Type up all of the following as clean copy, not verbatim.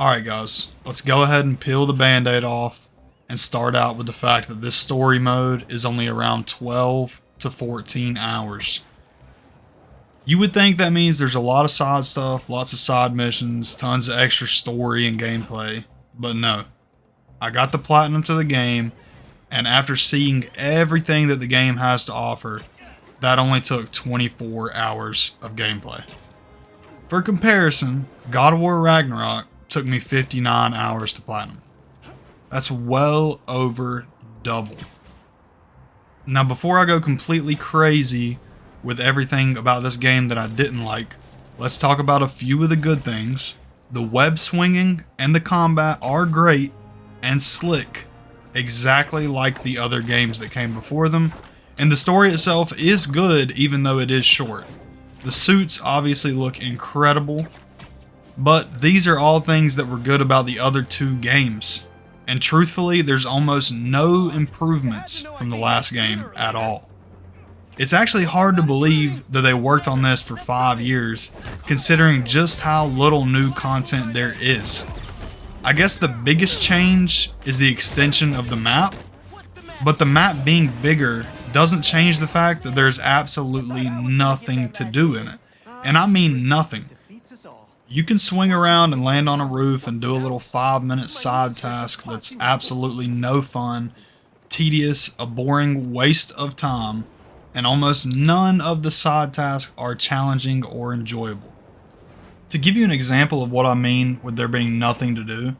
Alright guys, let's go ahead and peel the band-aid off and start out with the fact that this story mode is only around 12 to 14 hours. You would think that means there's a lot of side stuff, lots of side missions, tons of extra story and gameplay, but no. I got the platinum to the game, and after seeing everything that the game has to offer, that only took 24 hours of gameplay. For comparison, God of War Ragnarok took me 59 hours to platinum. That's well over double. Now before I go completely crazy with everything about this game that I didn't like, let's talk about a few of the good things. The web swinging and the combat are great and slick, exactly like the other games that came before them, and the story itself is good even though it is short. The suits obviously look incredible, but these are all things that were good about the other two games. And truthfully, there's almost no improvements from the last game at all. It's actually hard to believe that they worked on this for 5 years, considering just how little new content there is. I guess the biggest change is the extension of the map, but the map being bigger doesn't change the fact that there's absolutely nothing to do in it. And I mean nothing. You can swing around and land on a roof and do a little 5-minute side task that's absolutely no fun, tedious, a boring waste of time, and almost none of the side tasks are challenging or enjoyable. To give you an example of what I mean with there being nothing to do,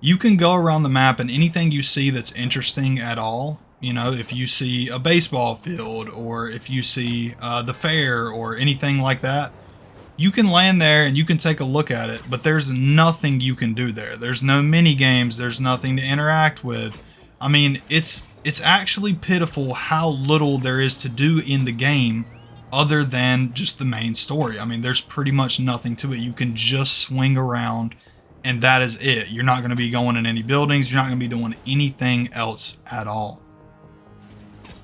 you can go around the map and anything you see that's interesting at all, you know, if you see a baseball field or if you see the fair or anything like that, you can land there and you can take a look at it, but there's nothing you can do there. There's no mini games, there's nothing to interact with. I mean, it's actually pitiful how little there is to do in the game other than just the main story. I mean, there's pretty much nothing to it. You can just swing around and that is it. You're not going to be going in any buildings, you're not going to be doing anything else at all.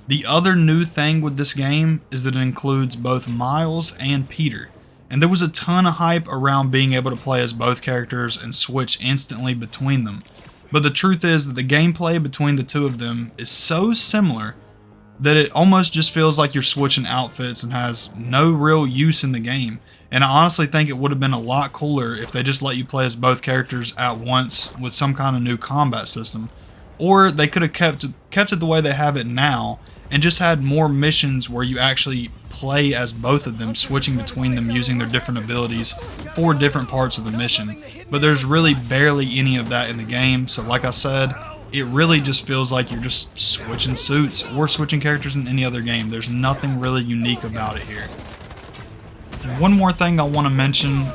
The other new thing with this game is that it includes both Miles and Peter. And there was a ton of hype around being able to play as both characters and switch instantly between them. But the truth is that the gameplay between the two of them is so similar that it almost just feels like you're switching outfits and has no real use in the game. And I honestly think it would have been a lot cooler if they just let you play as both characters at once with some kind of new combat system. Or they could have kept it the way they have it now and just had more missions where you actually play as both of them, switching between them using their different abilities for different parts of the mission. But there's really barely any of that in the game, so like I said, it really just feels like you're just switching suits or switching characters in any other game. There's nothing really unique about it here. And one more thing I want to mention,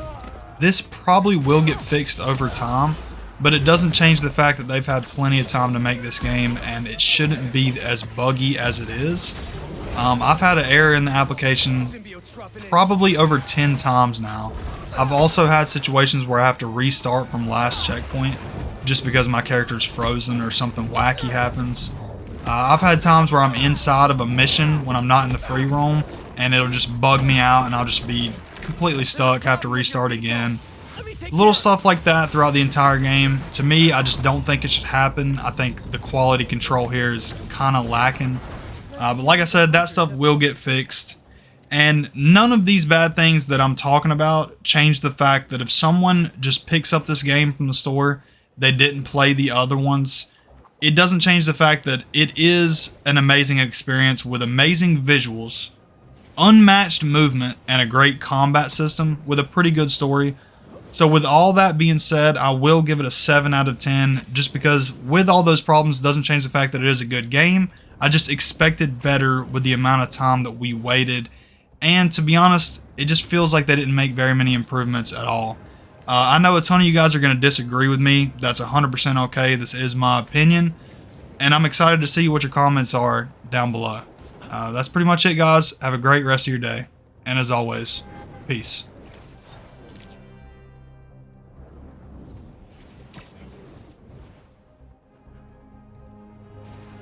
this probably will get fixed over time, but it doesn't change the fact that they've had plenty of time to make this game and it shouldn't be as buggy as it is. I've had an error in the application probably over 10 times now. I've also had situations where I have to restart from last checkpoint just because my character's frozen or something wacky happens. I've had times where I'm inside of a mission when I'm not in the free roam and it'll just bug me out and I'll just be completely stuck, have to restart again. Little stuff like that throughout the entire game. To me, I just don't think it should happen. I think the quality control here is kind of lacking. But like I said, that stuff will get fixed. And none of these bad things that I'm talking about change the fact that if someone just picks up this game from the store, they didn't play the other ones, it doesn't change the fact that it is an amazing experience with amazing visuals, unmatched movement, and a great combat system with a pretty good story. So with all that being said, I will give it a 7 out of 10 just because with all those problems doesn't change the fact that it is a good game. I just expected better with the amount of time that we waited. And to be honest, it just feels like they didn't make very many improvements at all. I know a ton of you guys are going to disagree with me. That's 100% okay. This is my opinion. And I'm excited to see what your comments are down below. That's pretty much it, guys. Have a great rest of your day. And as always, peace.